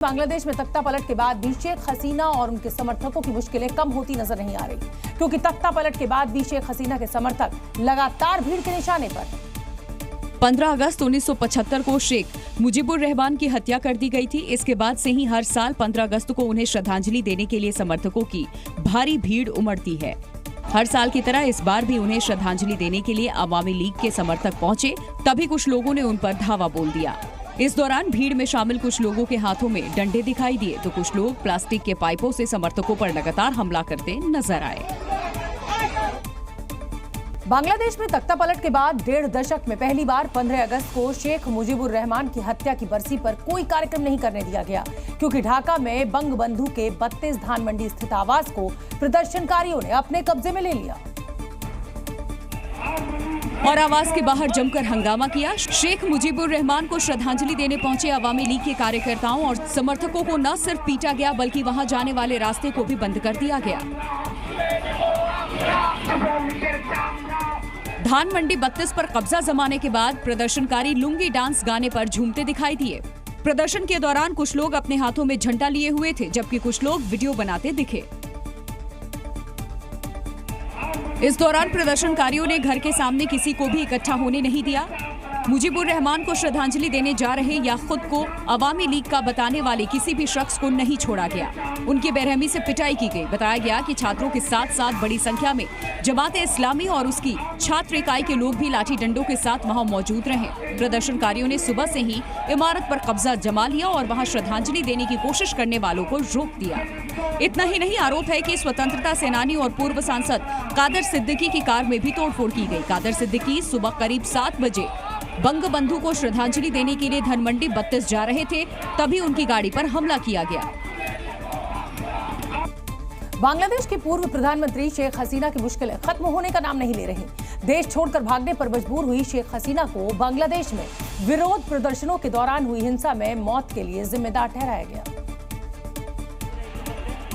बांग्लादेश में तख्ता पलट के बाद भी शेख हसीना और उनके समर्थकों की मुश्किलें कम होती नजर नहीं आ रही, क्योंकि तख्ता पलट के बाद भी शेख हसीना के समर्थक लगातार भीड़ के निशाने पर। 15 अगस्त 1975 को शेख मुजीबुर रहमान की हत्या कर दी गई थी। इसके बाद से ही हर साल 15 अगस्त को उन्हें श्रद्धांजलि देने के लिए समर्थकों की भारी भीड़ उमड़ती है। हर साल की तरह इस बार भी उन्हें श्रद्धांजलि देने के लिए अवामी लीग के समर्थक पहुंचे, तभी कुछ लोगों ने उन पर धावा बोल दिया। इस दौरान भीड़ में शामिल कुछ लोगों के हाथों में डंडे दिखाई दिए, तो कुछ लोग प्लास्टिक के पाइपों से समर्थकों पर लगातार हमला करते नजर आए। बांग्लादेश में तख्ता पलट के बाद 1.5 दशक में पहली बार 15 अगस्त को शेख मुजीबुर रहमान की हत्या की बरसी पर कोई कार्यक्रम नहीं करने दिया गया, क्योंकि ढाका में बंगबंधु के 32 धानमंडी स्थित आवास को प्रदर्शनकारियों ने अपने कब्जे में ले लिया और आवास के बाहर जमकर हंगामा किया। शेख मुजीबुर रहमान को श्रद्धांजलि देने पहुंचे अवामी लीग के कार्यकर्ताओं और समर्थकों को न सिर्फ पीटा गया, बल्कि वहां जाने वाले रास्ते को भी बंद कर दिया गया। धानमंडी 32 पर कब्जा जमाने के बाद प्रदर्शनकारी लुंगी डांस गाने पर झूमते दिखाई दिए। प्रदर्शन के दौरान कुछ लोग अपने हाथों में झंडा लिए हुए थे, जबकि कुछ लोग वीडियो बनाते दिखे। इस दौरान प्रदर्शनकारियों ने घर के सामने किसी को भी इकट्ठा होने नहीं दिया। मुजीबुर रहमान को श्रद्धांजलि देने जा रहे या खुद को अवामी लीग का बताने वाले किसी भी शख्स को नहीं छोड़ा गया। उनकी बेरहमी से पिटाई की गई। बताया गया कि छात्रों के साथ साथ बड़ी संख्या में जमाते इस्लामी और उसकी छात्र इकाई के लोग भी लाठी डंडों के साथ वहां मौजूद रहे। प्रदर्शनकारियों ने सुबह से ही इमारत पर कब्जा जमा लिया और वहां श्रद्धांजलि देने की कोशिश करने वालों को रोक दिया। इतना ही नहीं, आरोप है कि स्वतंत्रता सेनानी और पूर्व सांसद कादर सिद्दीकी की कार में भी तोड़फोड़ की गई। कादर सिद्दीकी सुबह करीब 7 बजे बंगबंधु को श्रद्धांजलि देने के लिए धानमंडी 32 जा रहे थे, तभी उनकी गाड़ी पर हमला किया गया। बांग्लादेश की पूर्व प्रधानमंत्री शेख हसीना की मुश्किलें खत्म होने का नाम नहीं ले रही। देश छोड़कर भागने पर मजबूर हुई शेख हसीना को बांग्लादेश में विरोध प्रदर्शनों के दौरान हुई हिंसा में मौत के लिए जिम्मेदार ठहराया गया।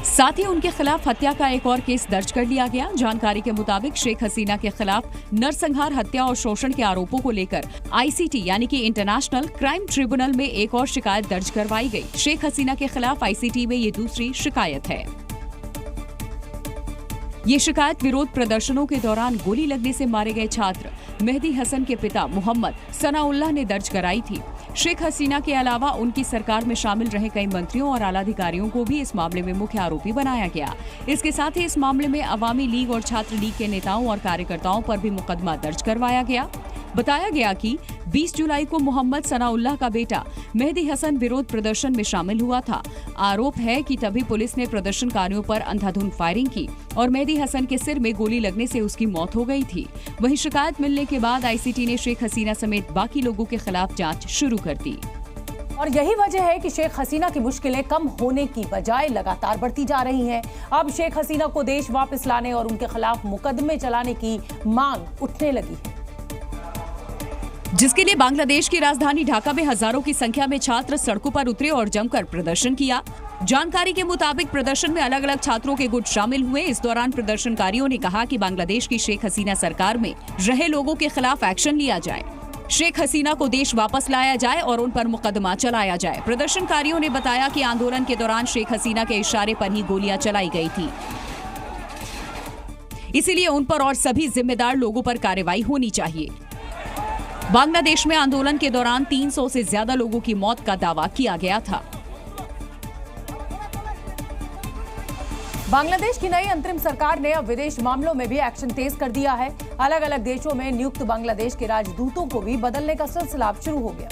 साथ ही उनके खिलाफ हत्या का एक और केस दर्ज कर लिया गया। जानकारी के मुताबिक शेख हसीना के खिलाफ नरसंहार, हत्या और शोषण के आरोपों को लेकर ICT यानी कि इंटरनेशनल क्राइम ट्रिब्यूनल में एक और शिकायत दर्ज करवाई गई। शेख हसीना के खिलाफ ICT में ये दूसरी शिकायत है। ये शिकायत विरोध प्रदर्शनों के दौरान गोली लगने से मारे गए छात्र मेहदी हसन के पिता मोहम्मद सनाउल्लाह ने दर्ज कराई थी। शेख हसीना के अलावा उनकी सरकार में शामिल रहे कई मंत्रियों और आला अधिकारियों को भी इस मामले में मुख्य आरोपी बनाया गया। इसके साथ ही इस मामले में अवामी लीग और छात्र लीग के नेताओं और कार्यकर्ताओं पर भी मुकदमा दर्ज करवाया गया। बताया गया कि 20 जुलाई को मोहम्मद सनाउल्लाह का बेटा मेहदी हसन विरोध प्रदर्शन में शामिल हुआ था। आरोप है कि तभी पुलिस ने प्रदर्शनकारियों पर अंधाधुंध फायरिंग की और मेहदी हसन के सिर में गोली लगने से उसकी मौत हो गई थी। वहीं शिकायत मिलने के बाद ICT ने शेख हसीना समेत बाकी लोगों के खिलाफ जांच शुरू कर दी। और यही वजह है कि शेख हसीना की मुश्किलें कम होने की बजाय लगातार बढ़ती जा रही हैं। अब शेख हसीना को देश वापस लाने और उनके खिलाफ मुकदमे चलाने की मांग उठने लगी है, जिसके लिए बांग्लादेश की राजधानी ढाका में हजारों की संख्या में छात्र सड़कों पर उतरे और जमकर प्रदर्शन किया। जानकारी के मुताबिक प्रदर्शन में अलग अलग छात्रों के गुट शामिल हुए। इस दौरान प्रदर्शनकारियों ने कहा कि बांग्लादेश की शेख हसीना सरकार में रहे लोगों के खिलाफ एक्शन लिया जाए, शेख हसीना को देश वापस लाया जाए और उन पर मुकदमा चलाया जाए। प्रदर्शनकारियों ने बताया कि आंदोलन के दौरान शेख हसीना के इशारे पर ही गोलियां चलाई गई थी, इसीलिए उन पर और सभी जिम्मेदार लोगों पर कार्रवाई होनी चाहिए। बांग्लादेश में आंदोलन के दौरान 300 से ज्यादा लोगों की मौत का दावा किया गया था। बांग्लादेश की नई अंतरिम सरकार ने अब विदेश मामलों में भी एक्शन तेज कर दिया है। अलग अलग देशों में नियुक्त बांग्लादेश के राजदूतों को भी बदलने का सिलसिला अब शुरू हो गया।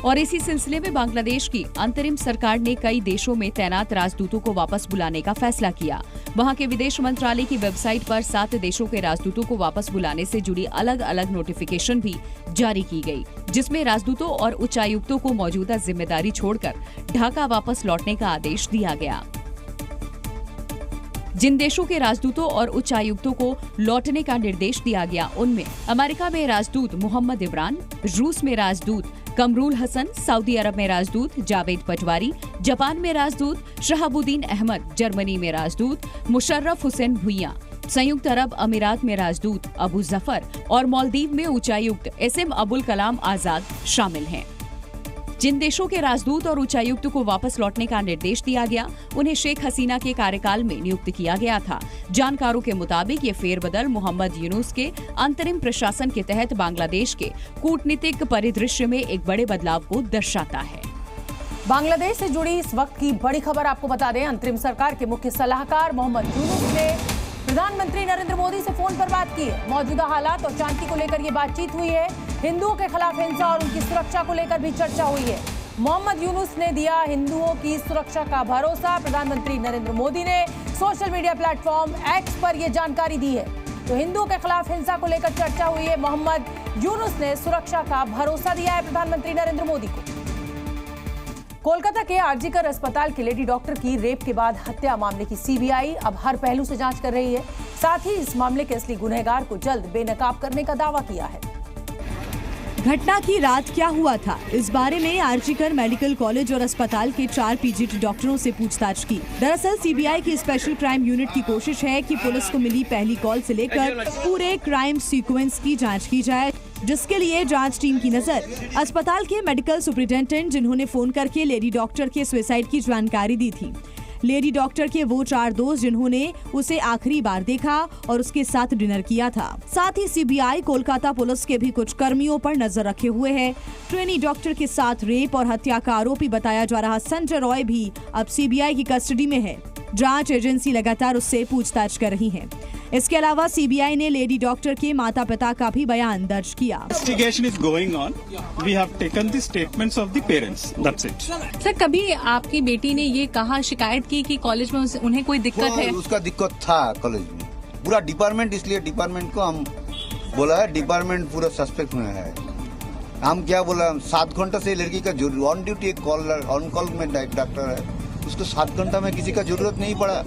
और इसी सिलसिले में बांग्लादेश की अंतरिम सरकार ने कई देशों में तैनात राजदूतों को वापस बुलाने का फैसला किया। वहां के विदेश मंत्रालय की वेबसाइट पर 7 देशों के राजदूतों को वापस बुलाने से जुड़ी अलग अलग नोटिफिकेशन भी जारी की गई, जिसमें राजदूतों और उच्चायुक्तों को मौजूदा जिम्मेदारी छोड़कर ढाका वापस लौटने का आदेश दिया गया। जिन देशों के राजदूतों और उच्चायुक्तों को लौटने का निर्देश दिया गया, उनमें अमेरिका में राजदूत मोहम्मद इमरान, रूस में राजदूत कमरुल हसन, सऊदी अरब में राजदूत जावेद पटवारी, जापान में राजदूत शहाबुद्दीन अहमद, जर्मनी में राजदूत मुशर्रफ हुसैन भुइयां, संयुक्त अरब अमीरात में राजदूत अबू जफर और मालदीव में उच्चायुक्त SM अबुल कलाम आजाद शामिल हैं। जिन देशों के राजदूत और उच्चायुक्त को वापस लौटने का निर्देश दिया गया, उन्हें शेख हसीना के कार्यकाल में नियुक्त किया गया था। जानकारों के मुताबिक ये फेरबदल मोहम्मद यूनुस के अंतरिम प्रशासन के तहत बांग्लादेश के कूटनीतिक परिदृश्य में एक बड़े बदलाव को दर्शाता है। बांग्लादेश से जुड़ी इस वक्त की बड़ी खबर आपको बता दें, अंतरिम सरकार के मुख्य सलाहकार मोहम्मद यूनुस ने प्रधानमंत्री नरेंद्र मोदी से फोन पर बात की है। मौजूदा हालात और शांति को लेकर ये बातचीत हुई है। हिंदुओं के खिलाफ हिंसा और उनकी सुरक्षा को लेकर भी चर्चा हुई है। मोहम्मद यूनुस ने दिया हिंदुओं की सुरक्षा का भरोसा। प्रधानमंत्री नरेंद्र मोदी ने सोशल मीडिया प्लेटफॉर्म एक्स पर यह जानकारी दी है। तो हिंदुओं के खिलाफ हिंसा को लेकर चर्चा हुई है। मोहम्मद यूनुस ने सुरक्षा का भरोसा दिया है प्रधानमंत्री नरेंद्र मोदी को। कोलकाता के आरजीकर अस्पताल की लेडी डॉक्टर की रेप के बाद हत्या मामले की सीबीआई अब हर पहलू से जांच कर रही है। साथ ही इस मामले के असली गुनहगार को जल्द बेनकाब करने का दावा किया है। घटना की रात क्या हुआ था, इस बारे में आरजीकर मेडिकल कॉलेज और अस्पताल के 4 पीजीटी डॉक्टरों से पूछताछ की। दरअसल सीबीआई की स्पेशल क्राइम यूनिट की कोशिश है कि पुलिस को मिली पहली कॉल से लेकर पूरे क्राइम सीक्वेंस की जांच की जाए, जिसके लिए जांच टीम की नजर अस्पताल के मेडिकल सुपरिटेंडेंट जिन्होंने फोन करके लेडी डॉक्टर के सुसाइड की जानकारी दी थी। लेडी डॉक्टर के वो 4 दोस्त जिन्होंने उसे आखिरी बार देखा और उसके साथ डिनर किया था। साथ ही सीबीआई कोलकाता पुलिस के भी कुछ कर्मियों पर नजर रखे हुए है। ट्रेनी डॉक्टर के साथ रेप और हत्या का आरोपी बताया जा रहा संजय रॉय भी अब सीबीआई की कस्टडी में है। जांच एजेंसी लगातार उससे पूछताछ कर रही है। इसके अलावा सीबीआई ने लेडी डॉक्टर के माता पिता का भी बयान दर्ज किया। Investigation is going on. We have taken the statements of the parents. That's it. Sir, कभी आपकी बेटी ने ये कहा, शिकायत की कि कॉलेज में उन्हें कोई दिक्कत है? उसका दिक्कत था कॉलेज में, पूरा डिपार्टमेंट, इसलिए डिपार्टमेंट को हम बोला है, डिपार्टमेंट पूरा सस्पेक्ट में है। हम क्या बोला, 7 घंटा से लड़की का ऑन ड्यूटी ऑन कॉल में डॉक्टर है, उसको 7 घंटा में किसी का जरूरत नहीं पड़ा।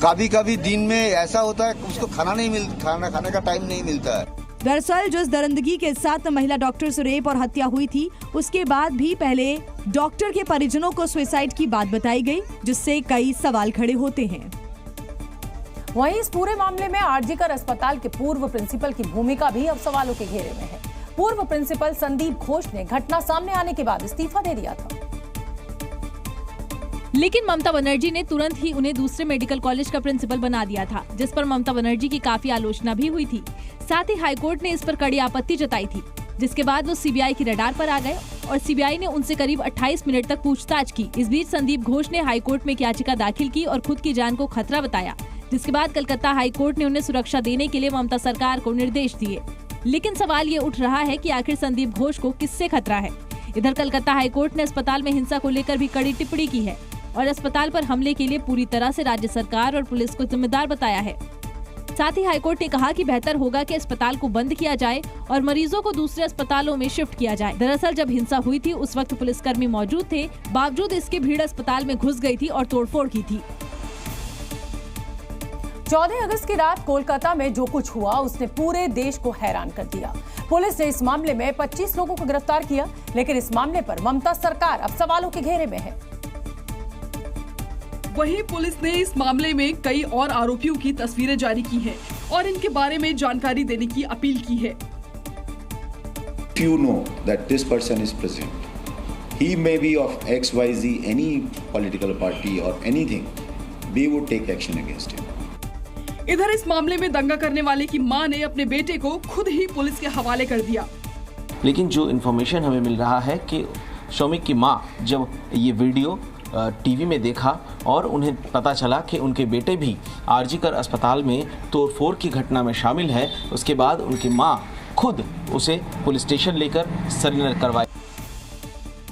कभी कभी दिन में ऐसा होता है उसको खाना खाने का टाइम नहीं मिलता है। दरअसल जिस दरिंदगी के साथ महिला डॉक्टर से रेप और हत्या हुई थी, उसके बाद भी पहले डॉक्टर के परिजनों को सुसाइड की बात बताई गई, जिससे कई सवाल खड़े होते हैं। वहीं इस पूरे मामले में आरजीकर अस्पताल के पूर्व प्रिंसिपल की भूमिका भी अब सवालों के घेरे में है। पूर्व प्रिंसिपल संदीप घोष ने घटना सामने आने के बाद इस्तीफा दे दिया था, लेकिन ममता बनर्जी ने तुरंत ही उन्हें दूसरे मेडिकल कॉलेज का प्रिंसिपल बना दिया था, जिस पर ममता बनर्जी की काफी आलोचना भी हुई थी। साथ ही हाईकोर्ट ने इस पर कड़ी आपत्ति जताई थी, जिसके बाद वो सीबीआई की रडार पर आ गए और सीबीआई ने उनसे करीब 28 मिनट तक पूछताछ की। इस बीच संदीप घोष ने हाईकोर्ट में एक याचिका दाखिल की और खुद की जान को खतरा बताया, जिसके बाद कलकत्ता हाईकोर्ट ने उन्हें सुरक्षा देने के लिए ममता सरकार को निर्देश दिए। लेकिन सवाल ये उठ रहा है कि आखिर संदीप घोष को किससे खतरा है। इधर कलकत्ता हाईकोर्ट ने अस्पताल में हिंसा को लेकर भी कड़ी टिप्पणी की है और अस्पताल पर हमले के लिए पूरी तरह से राज्य सरकार और पुलिस को जिम्मेदार बताया है। साथ ही हाईकोर्ट ने कहा कि बेहतर होगा कि अस्पताल को बंद किया जाए और मरीजों को दूसरे अस्पतालों में शिफ्ट किया जाए। दरअसल जब हिंसा हुई थी उस वक्त पुलिसकर्मी मौजूद थे, बावजूद इसके भीड़ अस्पताल में घुस गई थी और तोड़फोड़ की थी। 14 अगस्त की रात कोलकाता में जो कुछ हुआ उसने पूरे देश को हैरान कर दिया। पुलिस ने इस मामले में 25 लोगों को गिरफ्तार किया, लेकिन इस मामले पर ममता सरकार अब सवालों के घेरे में है। वहीं पुलिस ने इस मामले में कई और आरोपियों की तस्वीरें जारी की हैं और इनके बारे में जानकारी देने की अपील की है। If you know that this person is present, he may be of XYZ, any political party or anything, we would take action against him. इधर इस मामले में दंगा करने वाले की मां ने अपने बेटे को खुद ही पुलिस के हवाले कर दिया। लेकिन जो इन्फॉर्मेशन हमें मिल रहा है कि शौमिक की मां जब ये वीडियो टीवी में देखा और उन्हें पता चला कि उनके बेटे भी आरजीकर अस्पताल में तोड़फोड़ की घटना में शामिल है, उसके बाद उनकी मां खुद उसे पुलिस स्टेशन लेकर सरेंडर करवाई।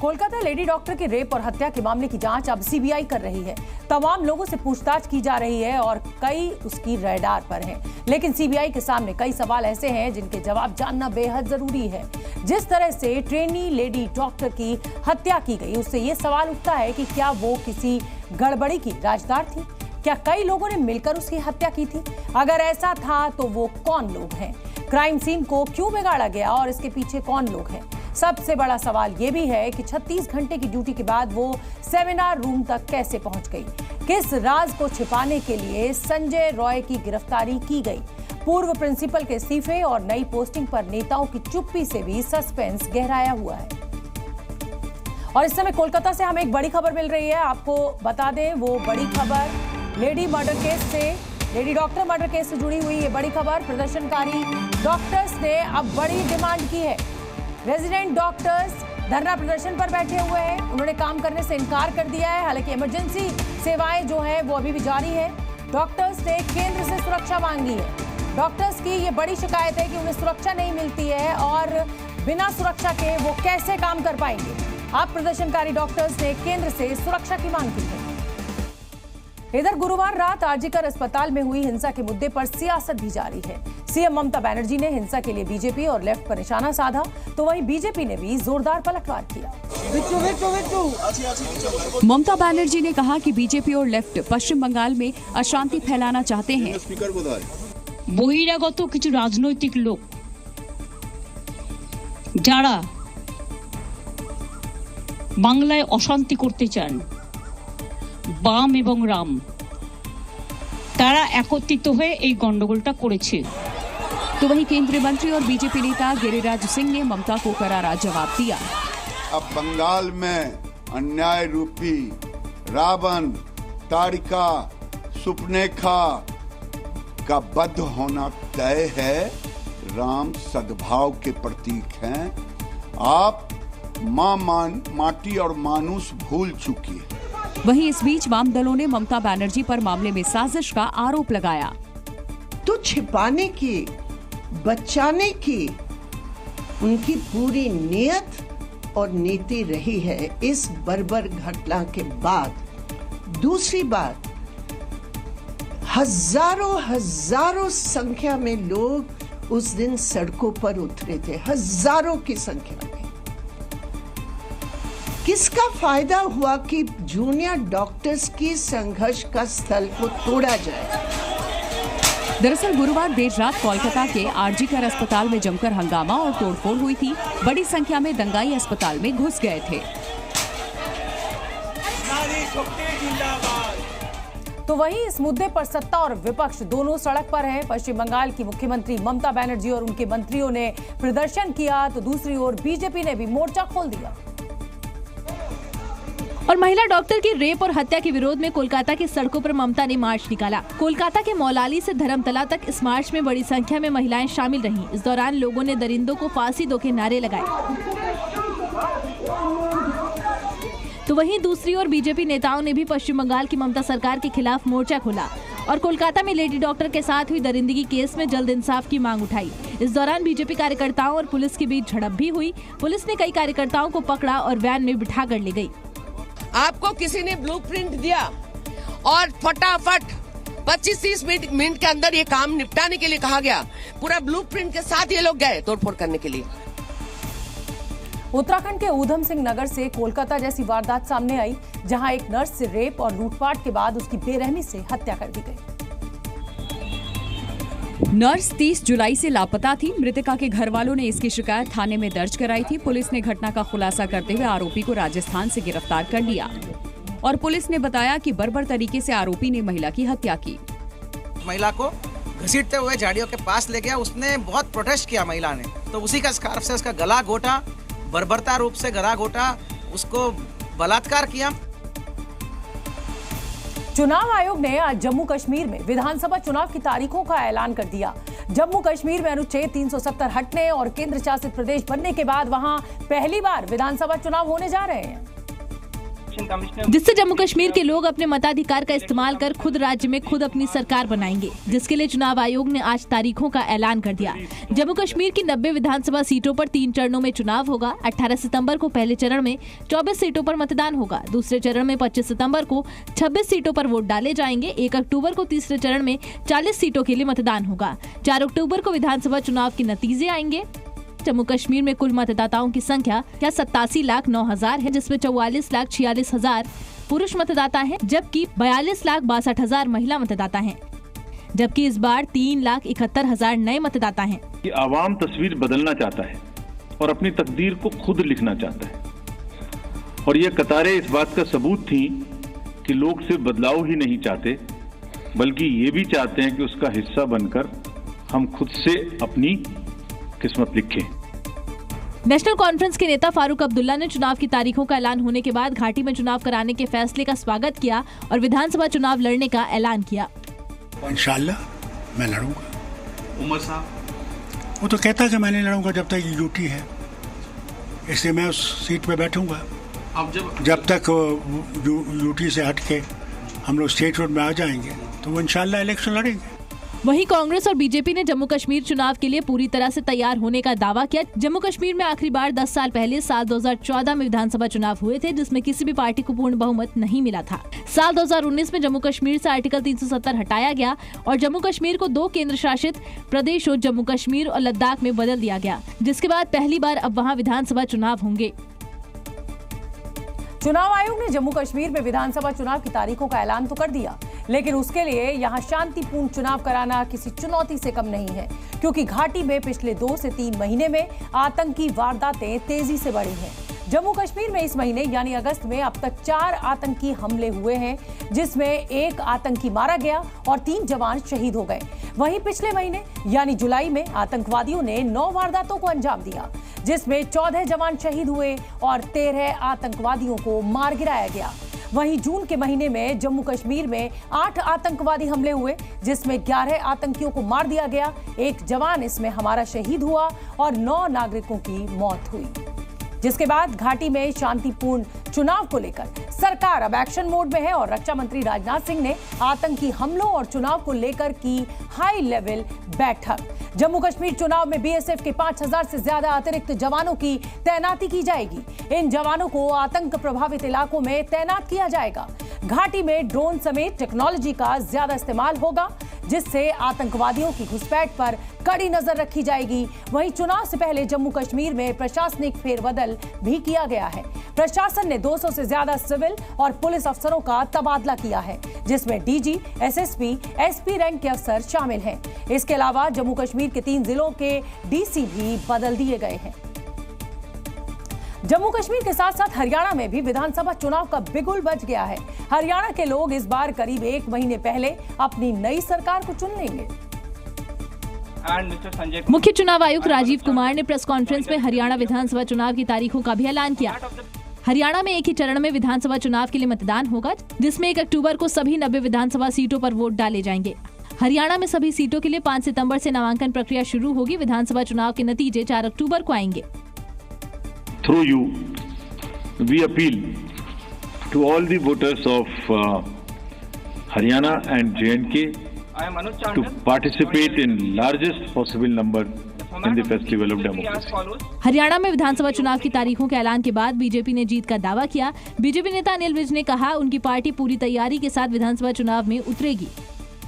कोलकाता लेडी डॉक्टर के रेप और हत्या के मामले की जांच अब सीबीआई कर रही है। तमाम लोगों से पूछताछ की जा रही है और कई उसकी रडार पर हैं। लेकिन सीबीआई के सामने कई सवाल ऐसे हैं जिनके जवाब जानना बेहद जरूरी है। जिस तरह से ट्रेनी लेडी डॉक्टर की हत्या की गई, उससे ये सवाल उठता है कि क्या वो किसी गड़बड़ी की राजदार थी? क्या कई लोगों ने मिलकर उसकी हत्या की थी? अगर ऐसा था तो वो कौन लोग हैं? क्राइम सीन को क्यों बिगाड़ा गया और इसके पीछे कौन लोग हैं? सबसे बड़ा सवाल ये भी है कि 36 घंटे की ड्यूटी के बाद वो सेमिनार रूम तक कैसे पहुंच गई? किस राज को छिपाने के लिए संजय रॉय की गिरफ्तारी की गई? पूर्व प्रिंसिपल के इस्तीफे और नई पोस्टिंग पर नेताओं की चुप्पी से भी सस्पेंस गहराया हुआ है। और इस समय कोलकाता से हमें एक बड़ी खबर मिल रही है, आपको बता दें वो बड़ी खबर लेडी डॉक्टर मर्डर केस से जुड़ी हुई है। बड़ी खबर, प्रदर्शनकारी डॉक्टर्स ने अब बड़ी डिमांड की है। रेजिडेंट डॉक्टर्स धरना प्रदर्शन पर बैठे हुए हैं, उन्होंने काम करने से इनकार कर दिया है। हालांकि इमरजेंसी सेवाएं जो है वो अभी भी जारी है। डॉक्टर्स ने केंद्र से सुरक्षा मांगी है। डॉक्टर्स की ये बड़ी शिकायत है कि उन्हें सुरक्षा नहीं मिलती है और बिना सुरक्षा के वो कैसे काम कर पाएंगे। आप प्रदर्शनकारी डॉक्टर्स ने केंद्र से सुरक्षा की मांग की है। इधर गुरुवार रात आरजीकर अस्पताल में हुई हिंसा के मुद्दे पर सियासत भी जारी है। सीएम ममता बनर्जी ने हिंसा के लिए बीजेपी और लेफ्ट पर निशाना साधा, तो वहीं बीजेपी ने भी जोरदार पलटवार किया। ममता बनर्जी ने कहा कि बीजेपी और लेफ्ट पश्चिम बंगाल में अशांति फैलाना चाहते हैं। বহিরাগত কিছু রাজনৈতিক লোক যারা বাংলায় অশান্তি করতে চান, বাম এবং রাম, তারা একত্রিত হয়ে এই গন্ডগোলটা করেছে। तो वहीं केंद्रीय मंत्री और बीजेपी नेता गिरिराज सिंह ने ममता को करारा जवाब दिया। अब बंगाल में अन्याय रूपी रावण, तारिका, सुपनेखा का वध होना तय है। राम सद्भाव के प्रतीक हैं। आप माटी और मानुष भूल चुकी है। वहीं इस बीच वाम दलों ने ममता बनर्जी पर मामले में साजिश का आरोप लगाया। तो छिपाने की, बचाने की उनकी पूरी नियत और नीति रही है। इस बर्बर घटना के बाद दूसरी बात, हजारों संख्या में लोग उस दिन सड़कों पर उतरे थे, हजारों की संख्या में। किसका फायदा हुआ कि जूनियर डॉक्टर्स की संघर्ष का स्थल को तोड़ा जाए। दरअसल गुरुवार देर रात कोलकाता के आरजीकर अस्पताल में जमकर हंगामा और तोड़फोड़ हुई थी। बड़ी संख्या में दंगाई अस्पताल में घुस गए थे। तो वहीं इस मुद्दे पर सत्ता और विपक्ष दोनों सड़क पर हैं। पश्चिम बंगाल की मुख्यमंत्री ममता बनर्जी और उनके मंत्रियों ने प्रदर्शन किया, तो दूसरी ओर बीजेपी ने भी मोर्चा खोल दिया। और महिला डॉक्टर की रेप और हत्या के विरोध में कोलकाता की सड़कों पर ममता ने मार्च निकाला। कोलकाता के मौलाली से धर्मतला तक इस मार्च में बड़ी संख्या में महिलाएं शामिल रहीं। इस दौरान लोगों ने दरिंदों को फांसी दो के नारे लगाए। तो वहीं दूसरी ओर बीजेपी नेताओं ने भी पश्चिम बंगाल की ममता सरकार के खिलाफ मोर्चा खोला और कोलकाता में लेडी डॉक्टर के साथ हुई दरिंदगी केस में जल्द इंसाफ की मांग उठाई। इस दौरान बीजेपी कार्यकर्ताओं और पुलिस के बीच झड़प भी हुई। पुलिस ने कई कार्यकर्ताओं को पकड़ा और वैन में बिठा कर ले गई। आपको किसी ने ब्लूप्रिंट दिया और फटाफट 25-30 मिनट के अंदर ये काम निपटाने के लिए कहा गया। पूरा ब्लूप्रिंट के साथ ये लोग गए तोड़फोड़ करने के लिए। उत्तराखंड के ऊधम सिंह नगर से कोलकाता जैसी वारदात सामने आई, जहां एक नर्स से रेप और लूटपाट के बाद उसकी बेरहमी से हत्या कर दी गई। नर्स 30 जुलाई से लापता थी। मृतका के घर वालों ने इसकी शिकायत थाने में दर्ज कराई थी। पुलिस ने घटना का खुलासा करते हुए आरोपी को राजस्थान से गिरफ्तार कर लिया और पुलिस ने बताया कि बर्बर तरीके से आरोपी ने महिला की हत्या की। महिला को घसीटते हुए झाड़ियों के पास ले गया। उसने बहुत प्रोटेस्ट किया महिला ने, तो उसी का स्कार्फ से उसका गला घोटा, बर्बरता रूप से गला घोटा, उसको बलात्कार किया। चुनाव आयोग ने आज जम्मू कश्मीर में विधानसभा चुनाव की तारीखों का ऐलान कर दिया। जम्मू कश्मीर में अनुच्छेद 370 हटने और केंद्र शासित प्रदेश बनने के बाद वहां पहली बार विधानसभा चुनाव होने जा रहे हैं, जिससे जम्मू कश्मीर के लोग अपने मताधिकार का इस्तेमाल कर खुद राज्य में खुद अपनी सरकार बनाएंगे, जिसके लिए चुनाव आयोग ने आज तारीखों का ऐलान कर दिया। जम्मू कश्मीर की 90 विधानसभा सीटों पर 3 चरणों में चुनाव होगा। 18 सितंबर को पहले चरण में 24 सीटों पर मतदान होगा। दूसरे चरण में 25 सितंबर को 26 सीटों पर वोट डाले जाएंगे। 1 अक्टूबर को तीसरे चरण में 40 सीटों के लिए मतदान होगा। 4 अक्टूबर को विधानसभा चुनाव के नतीजे आएंगे। जम्मू कश्मीर में कुल मतदाताओं की संख्या 87,09,000 है, जिसमें 44,46,000 पुरुष मतदाता हैं, जबकि 42,62,000 महिला मतदाता हैं। जबकि इस बार 3,71,000 नए मतदाता हैं। आवाम तस्वीर बदलना चाहता है और अपनी तकदीर को खुद लिखना चाहता है, और ये कतारें इस बात का सबूत थी कि लोग सिर्फ बदलाव ही नहीं चाहते, बल्कि ये भी चाहते हैं कि उसका हिस्सा बनकर हम खुद से अपनी किस्मत लिखें। नेशनल कॉन्फ्रेंस के नेता फारूक अब्दुल्ला ने चुनाव की तारीखों का ऐलान होने के बाद घाटी में चुनाव कराने के फैसले का स्वागत किया और विधानसभा चुनाव लड़ने का ऐलान किया। इंशाल्लाह मैं लड़ूंगा। उमर साहब वो तो कहता है कि मैं नहीं लड़ूंगा जब तक यूटी है, इसलिए मैं उस सीट पे बैठूंगा। अब जब तक यूटी से हट के हम लोग स्टेट रोड में आ जाएंगे तो वो इंशाल्लाह इलेक्शन लड़ेंगे। वहीं कांग्रेस और बीजेपी ने जम्मू कश्मीर चुनाव के लिए पूरी तरह से तैयार होने का दावा किया। जम्मू कश्मीर में आखिरी बार 10 साल पहले साल 2014 में विधानसभा चुनाव हुए थे, जिसमें किसी भी पार्टी को पूर्ण बहुमत नहीं मिला था। साल 2019 में जम्मू कश्मीर से आर्टिकल 370 हटाया गया और जम्मू कश्मीर को 2 केंद्र शासित प्रदेशों जम्मू कश्मीर और लद्दाख में बदल दिया गया, जिसके बाद पहली बार अब वहाँ विधानसभा चुनाव होंगे। चुनाव आयोग ने जम्मू कश्मीर में विधानसभा चुनाव की तारीखों का ऐलान तो कर दिया, लेकिन उसके लिए यहां शांतिपूर्ण चुनाव कराना किसी चुनौती से कम नहीं है, क्योंकि घाटी में पिछले 2 से 3 महीने में आतंकी वारदातें तेजी से बढ़ी हैं। जम्मू कश्मीर में इस महीने यानी अगस्त में अब तक 4 आतंकी हमले हुए हैं, जिसमें 1 आतंकी मारा गया और 3 जवान शहीद हो गए। वहीं पिछले महीने यानी जुलाई में आतंकवादियों ने 9 वारदातों को अंजाम दिया, जिसमें 14 जवान शहीद हुए और 13 आतंकवादियों को मार गिराया गया। वहीं जून के महीने में जम्मू कश्मीर में 8 आतंकवादी हमले हुए, जिसमें 11 आतंकियों को मार दिया गया, 1 जवान इसमें हमारा शहीद हुआ और 9 नागरिकों की मौत हुई। जिसके बाद घाटी में शांतिपूर्ण चुनाव को लेकर सरकार अब एक्शन मोड में है और रक्षा मंत्री राजनाथ सिंह ने आतंकी हमलों और चुनाव को लेकर की हाई लेवल बैठक। जम्मू कश्मीर चुनाव में बीएसएफ के 5000 से ज्यादा अतिरिक्त जवानों की तैनाती की जाएगी। इन जवानों को आतंक प्रभावित इलाकों में तैनात किया जाएगा। घाटी में ड्रोन समेत टेक्नोलॉजी का ज्यादा इस्तेमाल होगा, जिससे आतंकवादियों की घुसपैठ पर कड़ी नजर रखी जाएगी। वहीं चुनाव से पहले जम्मू कश्मीर में प्रशासनिक फेरबदल भी किया गया है। प्रशासन ने 200 से ज्यादा सिविल और पुलिस अफसरों का तबादला किया है, जिसमें डीजी, एसएसपी, एसपी रैंक के अफसर शामिल हैं। इसके अलावा जम्मू कश्मीर के 3 जिलों के डीसी भी बदल दिए गए हैं। जम्मू कश्मीर के साथ साथ हरियाणा में भी विधानसभा चुनाव का बिगुल बज गया है। हरियाणा के लोग इस बार करीब 1 महीने पहले अपनी नई सरकार को चुन लेंगे। मुख्य चुनाव आयुक्त राजीव कुमार ने प्रेस कॉन्फ्रेंस में हरियाणा विधानसभा चुनाव की तारीखों का भी ऐलान किया। हरियाणा में एक ही चरण में विधानसभा चुनाव के लिए मतदान होगा, जिसमें 1 अक्टूबर को सभी 90 विधानसभा सीटों पर वोट डाले जाएंगे। हरियाणा में सभी सीटों के लिए 5 सितंबर से नामांकन प्रक्रिया शुरू होगी। विधानसभा चुनाव के नतीजे 4 अक्टूबर को आएंगे। Through you, we appeal to all the voters of Haryana and J&K to participate in largest possible number in the festival of democracy. Haryana में विधानसभा चुनाव की तारीखों के ऐलान के बाद बीजेपी ने जीत का दावा किया। बीजेपी नेता अनिल विज ने कहा, उनकी पार्टी पूरी तैयारी के साथ विधानसभा चुनाव में उतरेगी।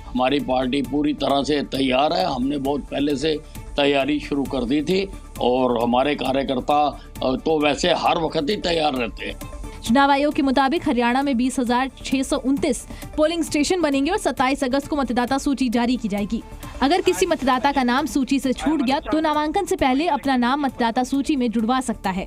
हमारी पार्टी पूरी तरह से तैयार है। हमने बहुत पहले से तैयारी शुरू कर दी थी और हमारे कार्यकर्ता तो वैसे हर वक्त ही तैयार रहते हैं। चुनाव आयोग के मुताबिक हरियाणा में 20,629 पोलिंग स्टेशन बनेंगे और 27 अगस्त को मतदाता सूची जारी की जाएगी। अगर किसी मतदाता का नाम सूची से छूट गया तो नामांकन से पहले अपना नाम मतदाता सूची में जुड़वा सकता है।